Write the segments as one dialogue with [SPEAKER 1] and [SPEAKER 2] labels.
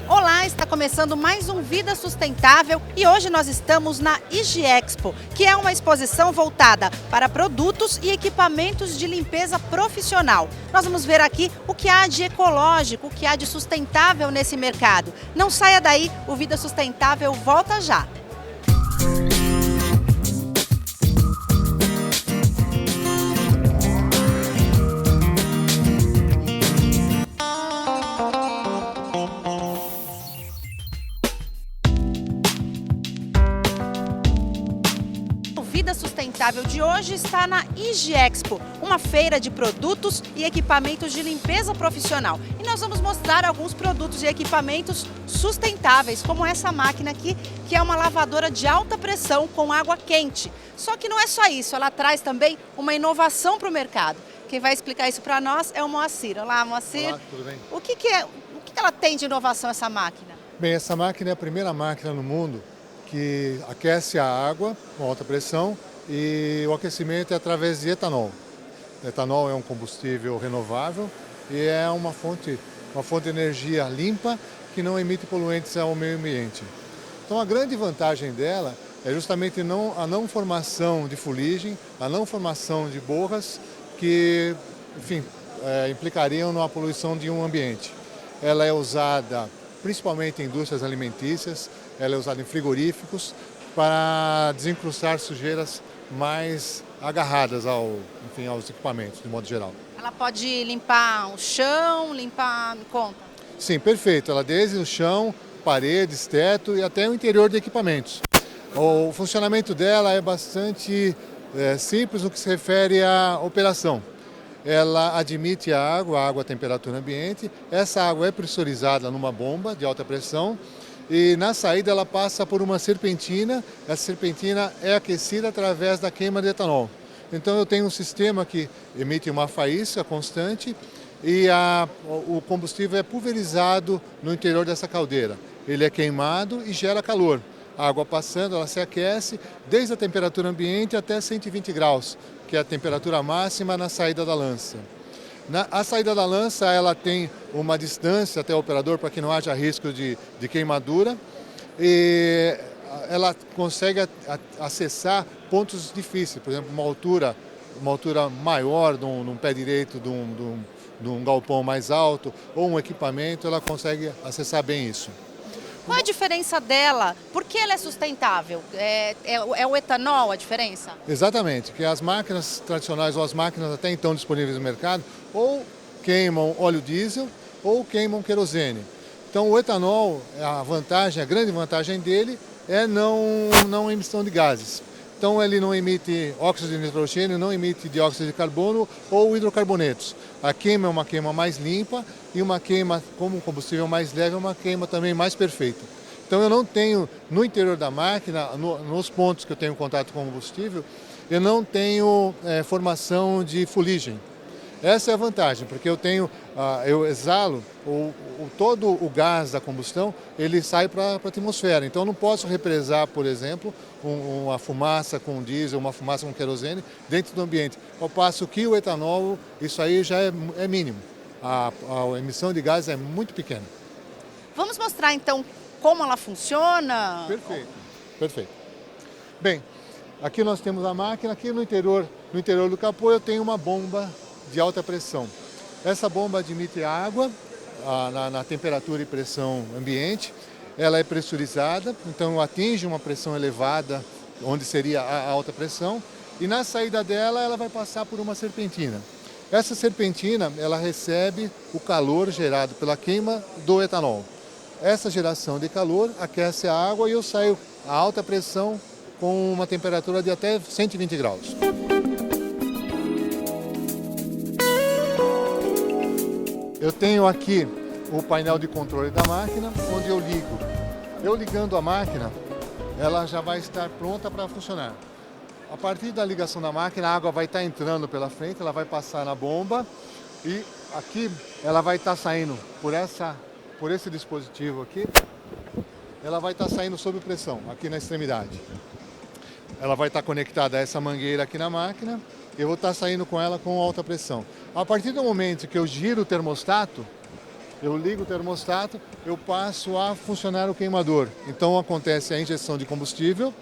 [SPEAKER 1] Olá, está começando mais um Vida Sustentável e hoje nós estamos na IGEXPO, que é uma exposição voltada para produtos e equipamentos de limpeza profissional. Nós vamos ver aqui o que há de ecológico, o que há de sustentável nesse mercado. Não saia daí, o Vida Sustentável volta já. O Vida Sustentável de hoje está na IGEXPO, uma feira de produtos e equipamentos de limpeza profissional. E nós vamos mostrar alguns produtos e equipamentos sustentáveis, como essa máquina aqui, que é uma lavadora de alta pressão com água quente. Só que não é só isso, ela traz também uma inovação para o mercado. Quem vai explicar isso para nós é o Moacir. Olá, Moacir.
[SPEAKER 2] Olá, tudo bem?
[SPEAKER 1] O que ela tem de inovação, essa máquina?
[SPEAKER 2] Bem, essa máquina é a primeira máquina no mundo que aquece a água com alta pressão e o aquecimento é através de etanol. O etanol é um combustível renovável e é uma fonte de energia limpa que não emite poluentes ao meio ambiente. Então a grande vantagem dela é justamente a não formação de fuligem, a não formação de borras que, enfim, implicariam na poluição de um ambiente. Ela é usada principalmente em indústrias alimentícias, ela é usada em frigoríficos para desencrustar sujeiras mais agarradas aos equipamentos, de modo geral.
[SPEAKER 1] Ela pode limpar o chão, me conta.
[SPEAKER 2] Sim, perfeito. Ela desde o chão, paredes, teto e até o interior de equipamentos. O funcionamento dela é bastante simples no que se refere à operação. Ela admite a água a temperatura ambiente. Essa água é pressurizada numa bomba de alta pressão e na saída ela passa por uma serpentina. Essa serpentina é aquecida através da queima de etanol. Então eu tenho um sistema que emite uma faísca constante e o combustível é pulverizado no interior dessa caldeira. Ele é queimado e gera calor. A água passando, ela se aquece desde a temperatura ambiente até 120 graus, que é a temperatura máxima na saída da lança. A saída da lança ela tem uma distância até o operador para que não haja risco de queimadura e ela consegue acessar pontos difíceis, por exemplo, uma altura maior num pé direito de um galpão mais alto ou um equipamento, ela consegue acessar bem isso.
[SPEAKER 1] Qual a diferença dela? Por que ela é sustentável? É o etanol a diferença?
[SPEAKER 2] Exatamente, que as máquinas tradicionais ou as máquinas até então disponíveis no mercado ou queimam óleo diesel ou queimam querosene. Então o etanol, a grande vantagem dele é não emissão de gases. Então ele não emite óxido de nitrogênio, não emite dióxido de carbono ou hidrocarbonetos. A queima é uma queima mais limpa e uma queima, como um combustível mais leve, é uma queima também mais perfeita. Então eu não tenho, no interior da máquina, nos pontos que eu tenho contato com o combustível, eu não tenho formação de fuligem. Essa é a vantagem, porque eu exalo todo o gás da combustão, ele sai para a atmosfera. Então eu não posso represar, por exemplo, uma fumaça com diesel, uma fumaça com querosene dentro do ambiente. Ao passo que o etanol, isso aí já é mínimo. A emissão de gás é muito pequena.
[SPEAKER 1] Vamos mostrar então como ela funciona?
[SPEAKER 2] Perfeito. Bem, aqui nós temos a máquina, aqui no interior do capô eu tenho uma bomba de alta pressão. Essa bomba admite água na temperatura e pressão ambiente. Ela é pressurizada, então atinge uma pressão elevada, onde seria a alta pressão. E na saída dela, ela vai passar por uma serpentina. Essa serpentina, ela recebe o calor gerado pela queima do etanol. Essa geração de calor aquece a água e eu saio a alta pressão com uma temperatura de até 120 graus. Eu tenho aqui o painel de controle da máquina, onde eu ligo. Eu ligando a máquina, ela já vai estar pronta para funcionar. A partir da ligação da máquina, a água vai estar entrando pela frente, ela vai passar na bomba e aqui ela vai estar saindo por esse dispositivo aqui, ela vai estar saindo sob pressão, aqui na extremidade. Ela vai estar conectada a essa mangueira aqui na máquina, eu vou estar saindo com ela com alta pressão. A partir do momento que eu giro o termostato, Eu ligo o termostato, eu passo a funcionar o queimador. Então acontece a injeção de combustível,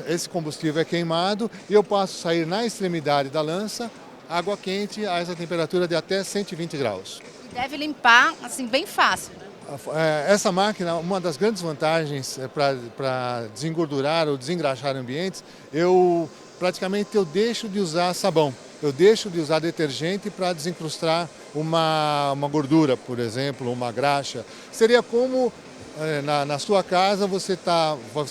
[SPEAKER 2] esse combustível é queimado e eu passo a sair na extremidade da lança água quente a essa temperatura de até 120 graus.
[SPEAKER 1] Deve limpar assim bem fácil, né?
[SPEAKER 2] Essa máquina, uma das grandes vantagens para desengordurar ou desengraxar ambientes, eu deixo de usar sabão. Eu deixo de usar detergente para desencrustar uma gordura, por exemplo, uma graxa. Seria como na sua casa você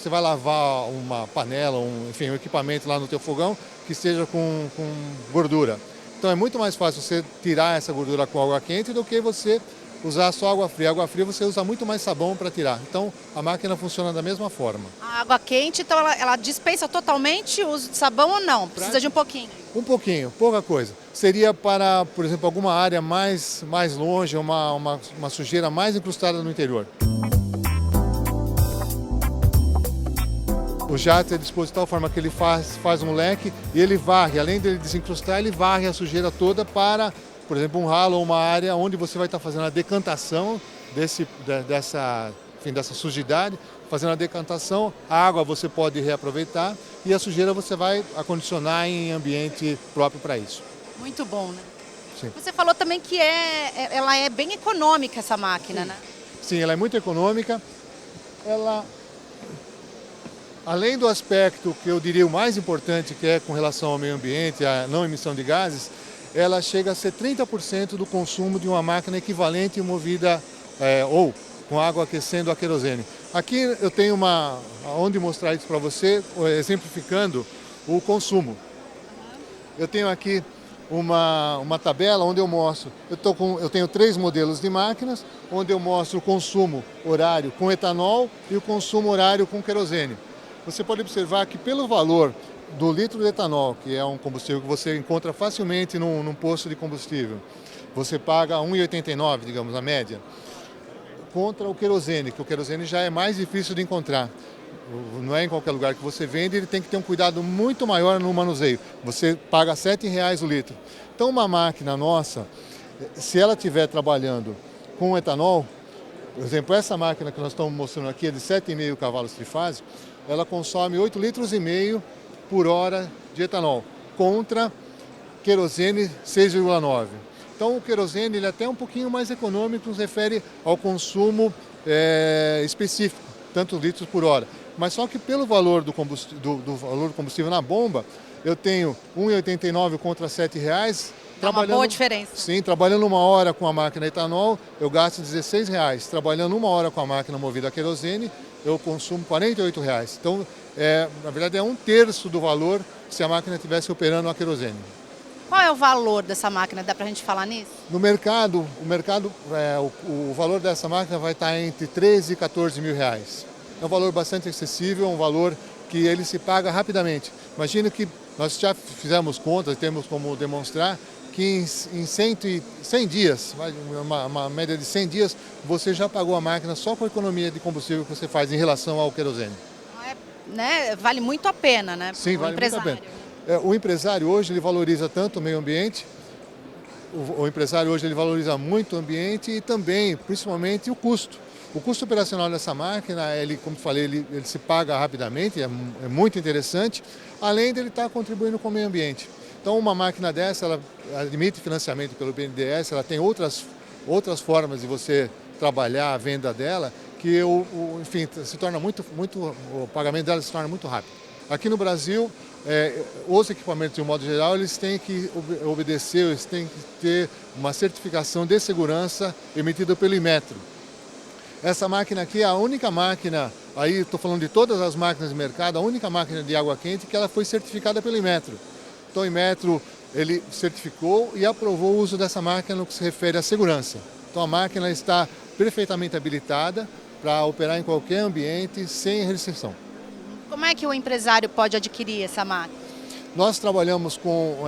[SPEAKER 2] vai lavar uma panela, enfim, um equipamento lá no teu fogão que esteja com gordura. Então é muito mais fácil você tirar essa gordura com água quente do que você usar só água fria. Água fria você usa muito mais sabão para tirar. Então a máquina funciona da mesma forma.
[SPEAKER 1] A água quente, então ela dispensa totalmente o uso de sabão ou não? Precisa de um pouquinho?
[SPEAKER 2] Um pouquinho, pouca coisa. Seria para, por exemplo, alguma área mais longe, uma sujeira mais incrustada no interior. O jato é disposto de tal forma que ele faz um leque e ele varre, além dele desencrustar, ele varre a sujeira toda para, por exemplo, um ralo ou uma área onde você vai estar fazendo a decantação dessa sujidade, fazendo a decantação, a água você pode reaproveitar e a sujeira você vai acondicionar em ambiente próprio para isso.
[SPEAKER 1] Muito bom, né?
[SPEAKER 2] Sim.
[SPEAKER 1] Você falou também que ela é bem econômica, essa máquina, né?
[SPEAKER 2] Sim, ela é muito econômica. Além do aspecto que eu diria o mais importante, que é com relação ao meio ambiente, a não emissão de gases, ela chega a ser 30% do consumo de uma máquina equivalente movida ou com água aquecendo a querosene. Aqui eu tenho onde mostrar isso para você, exemplificando o consumo. Eu tenho aqui uma tabela onde eu mostro, eu tenho 3 modelos de máquinas, onde eu mostro o consumo horário com etanol e o consumo horário com querosene. Você pode observar que pelo valor do litro de etanol, que é um combustível que você encontra facilmente num posto de combustível, você paga R$ 1,89, digamos, a média, contra o querosene, que o querosene já é mais difícil de encontrar. Não é em qualquer lugar que você vende, ele tem que ter um cuidado muito maior no manuseio. Você paga R$ 7,00 o litro. Então uma máquina nossa, se ela estiver trabalhando com etanol, por exemplo, essa máquina que nós estamos mostrando aqui é de 7,5 cavalos trifásico, ela consome 8,5 litros por hora de etanol, contra querosene 6,9. Então o querosene ele é até um pouquinho mais econômico, nos refere ao consumo específico, tantos litros por hora. Mas só que pelo valor do valor do combustível na bomba, eu tenho R$ 1,89 contra R$ 7,00.
[SPEAKER 1] É uma boa diferença.
[SPEAKER 2] Sim, trabalhando 1 hora com a máquina etanol, eu gasto R$ 16,00. Trabalhando 1 hora com a máquina movida a querosene, eu consumo R$ 48,00. Então, na verdade, é 1/3 do valor se a máquina estivesse operando a querosene.
[SPEAKER 1] Qual é o valor dessa máquina? Dá para a gente falar nisso?
[SPEAKER 2] No mercado, o valor dessa máquina vai estar entre 13 e 14 mil reais. É um valor bastante acessível, um valor que ele se paga rapidamente. Imagina que nós já fizemos contas, temos como demonstrar, que em 100 dias, uma média de 100 dias, você já pagou a máquina só com a economia de combustível que você faz em relação ao querosene.
[SPEAKER 1] Vale muito a pena, né?
[SPEAKER 2] Sim, vale muito a pena. O empresário hoje ele valoriza tanto o meio ambiente, o empresário hoje ele valoriza muito o ambiente e também, principalmente, o custo. O custo operacional dessa máquina, como falei, ele se paga rapidamente, é muito interessante, além de ele estar contribuindo com o meio ambiente. Então, uma máquina dessa, ela admite financiamento pelo BNDES, ela tem outras formas de você trabalhar a venda dela, que, enfim, se torna o pagamento dela se torna muito rápido. Aqui no Brasil, os equipamentos, de um modo geral, eles têm que obedecer, eles têm que ter uma certificação de segurança emitida pelo Inmetro. Essa máquina aqui é a única máquina, aí estou falando de todas as máquinas de mercado, a única máquina de água quente que ela foi certificada pelo Inmetro. Então o Inmetro, ele certificou e aprovou o uso dessa máquina no que se refere à segurança. Então a máquina está perfeitamente habilitada para operar em qualquer ambiente sem restrição.
[SPEAKER 1] Como é que o empresário pode adquirir essa máquina?
[SPEAKER 2] Nós trabalhamos com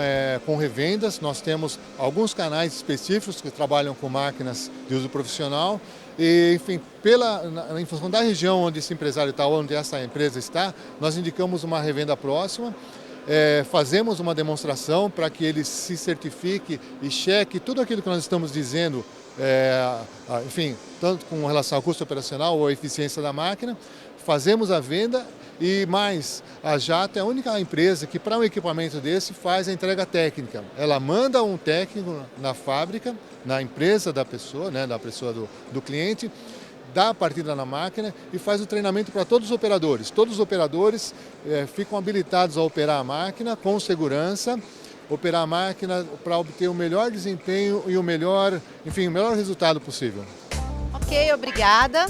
[SPEAKER 2] revendas, nós temos alguns canais específicos que trabalham com máquinas de uso profissional e, enfim, em função da região onde esse empresário está, onde essa empresa está, nós indicamos uma revenda próxima, fazemos uma demonstração para que ele se certifique e cheque tudo aquilo que nós estamos dizendo enfim, tanto com relação ao custo operacional ou à eficiência da máquina, fazemos a venda e mais, a Jato é a única empresa que para um equipamento desse faz a entrega técnica. Ela manda um técnico na fábrica, na empresa da pessoa, né, da pessoa do cliente, dá a partida na máquina e faz o treinamento para todos os operadores. Todos os operadores ficam habilitados a operar a máquina com segurança, operar a máquina para obter o melhor desempenho e o melhor resultado possível.
[SPEAKER 1] Ok, obrigada.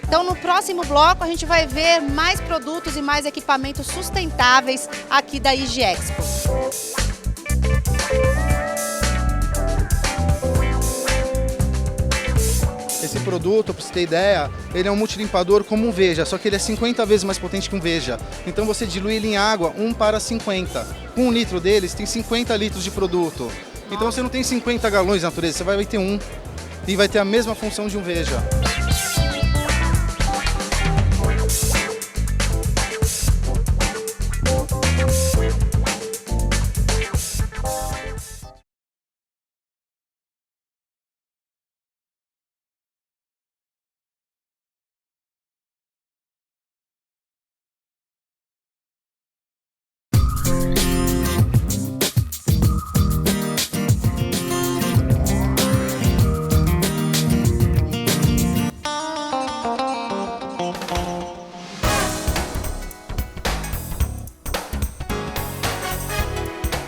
[SPEAKER 1] Então, no próximo bloco, a gente vai ver mais produtos e mais equipamentos sustentáveis aqui da IG Expo.
[SPEAKER 3] Esse produto, para você ter ideia, ele é um multilimpador como um Veja, só que ele é 50 vezes mais potente que um Veja. Então você dilui ele em água 1:50. Com 1 litro deles, tem 50 litros de produto. Então você não tem 50 galões na natureza, você vai ter um. E vai ter a mesma função de um Veja.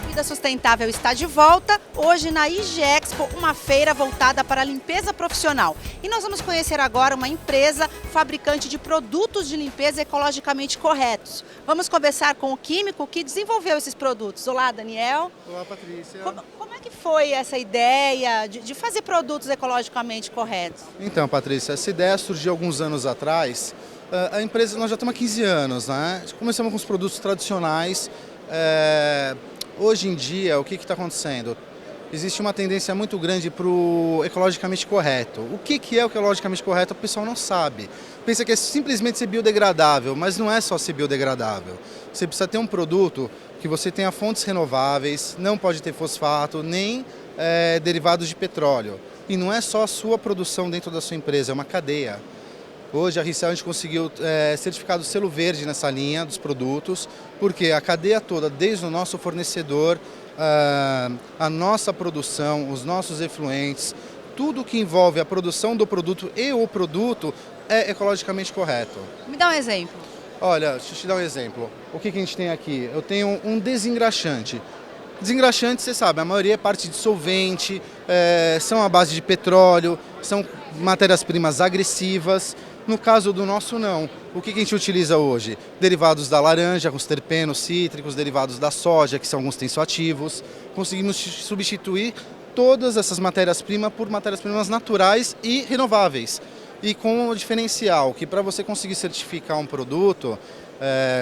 [SPEAKER 1] Vida Sustentável está de volta, hoje na IG Expo, uma feira voltada para a limpeza profissional. E nós vamos conhecer agora uma empresa fabricante de produtos de limpeza ecologicamente corretos. Vamos conversar com o químico que desenvolveu esses produtos. Olá, Daniel.
[SPEAKER 3] Olá, Patrícia.
[SPEAKER 1] Como é que foi essa ideia de fazer produtos ecologicamente corretos?
[SPEAKER 3] Então, Patrícia, essa ideia surgiu alguns anos atrás. A empresa, nós já estamos há 15 anos, né? Começamos com os produtos tradicionais. Hoje em dia, o que está acontecendo? Existe uma tendência muito grande para o ecologicamente correto. O que é o ecologicamente correto, o pessoal não sabe. Pensa que é simplesmente ser biodegradável, mas não é só ser biodegradável. Você precisa ter um produto que você tenha fontes renováveis, não pode ter fosfato, nem derivados de petróleo. E não é só a sua produção dentro da sua empresa, é uma cadeia. Hoje a Ricel a gente conseguiu certificado selo verde nessa linha dos produtos, porque a cadeia toda, desde o nosso fornecedor, a nossa produção, os nossos efluentes, tudo que envolve a produção do produto e o produto é ecologicamente correto.
[SPEAKER 1] Me dá um exemplo.
[SPEAKER 3] Olha, deixa eu te dar um exemplo. O que a gente tem aqui? Eu tenho um desengraxante. Desengraxante, você sabe, a maioria é parte de solvente, são à base de petróleo, são matérias-primas agressivas. No caso do nosso, não. O que a gente utiliza hoje? Derivados da laranja, com os terpenos cítricos, derivados da soja, que alguns tensoativos. Conseguimos substituir todas essas matérias-primas por matérias-primas naturais e renováveis. E com o diferencial que para você conseguir certificar um produto,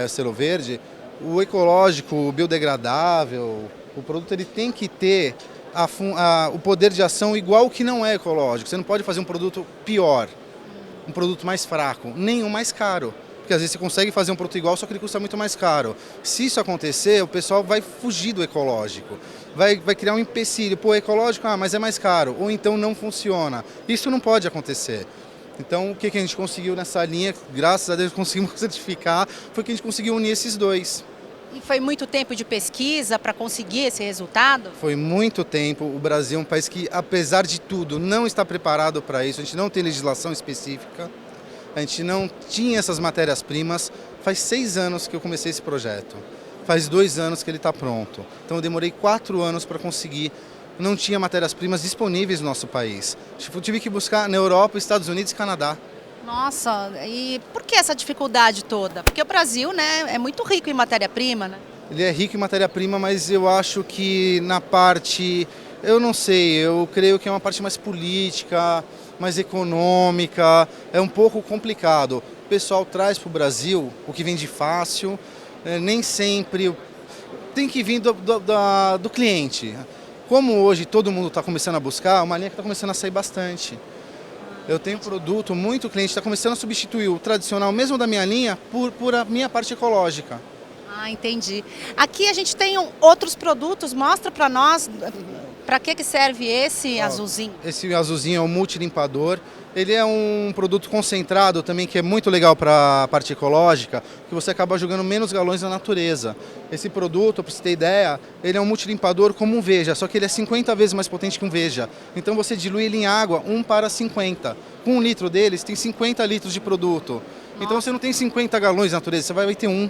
[SPEAKER 3] selo verde, o ecológico, o biodegradável, o produto ele tem que ter o poder de ação igual ao que não é ecológico. Você não pode fazer um produto pior, um produto mais fraco, nem um mais caro. Porque às vezes você consegue fazer um produto igual, só que ele custa muito mais caro. Se isso acontecer, o pessoal vai fugir do ecológico. Vai criar um empecilho. Pô, ecológico, mas é mais caro. Ou então não funciona. Isso não pode acontecer. Então, o que a gente conseguiu nessa linha, graças a Deus conseguimos certificar, foi que a gente conseguiu unir esses dois.
[SPEAKER 1] E foi muito tempo de pesquisa para conseguir esse resultado?
[SPEAKER 3] Foi muito tempo. O Brasil é um país que, apesar de tudo, não está preparado para isso. A gente não tem legislação específica, a gente não tinha essas matérias-primas. Faz 6 anos que eu comecei esse projeto. Faz 2 anos que ele está pronto. Então eu demorei 4 anos para conseguir. Não tinha matérias-primas disponíveis no nosso país. Eu tive que buscar na Europa, Estados Unidos e Canadá.
[SPEAKER 1] Nossa, e por que essa dificuldade toda? Porque o Brasil, né, é muito rico em matéria-prima, né?
[SPEAKER 3] Ele é rico em matéria-prima, mas eu acho que na parte, eu não sei, eu creio que é uma parte mais política, mais econômica, é um pouco complicado. O pessoal traz para o Brasil o que vem de fácil, nem sempre tem que vir do cliente. Como hoje todo mundo está começando a buscar, uma linha que está começando a sair bastante. Eu tenho produto, muito cliente está começando a substituir o tradicional, mesmo da minha linha, por a minha parte ecológica.
[SPEAKER 1] Ah, entendi. Aqui a gente tem outros produtos, mostra para nós Para que serve esse azulzinho?
[SPEAKER 3] Esse azulzinho é um multilimpador. Ele é um produto concentrado também que é muito legal para a parte ecológica, que você acaba jogando menos galões na natureza. Esse produto, para você ter ideia, ele é um multilimpador como um Veja, só que ele é 50 vezes mais potente que um Veja. Então você dilui ele em água 1 para 50. Com 1 litro deles tem 50 litros de produto. Então você não tem 50 galões na natureza, você vai ter um.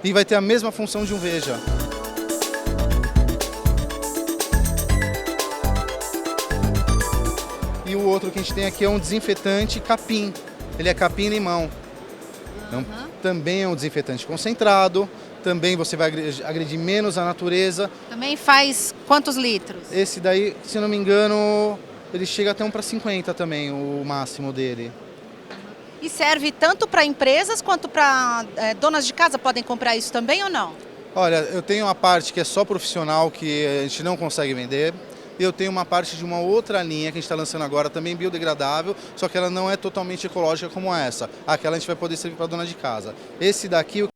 [SPEAKER 3] E vai ter a mesma função de um Veja. E o outro que a gente tem aqui é um desinfetante capim. Ele é capim-limão. Então, também é um desinfetante concentrado. Também você vai agredir menos a natureza.
[SPEAKER 1] Também faz quantos litros?
[SPEAKER 3] Esse daí, se não me engano, ele chega até 1 para 50 também, o máximo dele.
[SPEAKER 1] E serve tanto para empresas quanto para donas de casa? Podem comprar isso também ou não?
[SPEAKER 3] Olha, eu tenho uma parte que é só profissional, que a gente não consegue vender. E eu tenho uma parte de uma outra linha que a gente está lançando agora, também biodegradável, só que ela não é totalmente ecológica como essa. Aquela a gente vai poder servir para dona de casa. Esse daqui,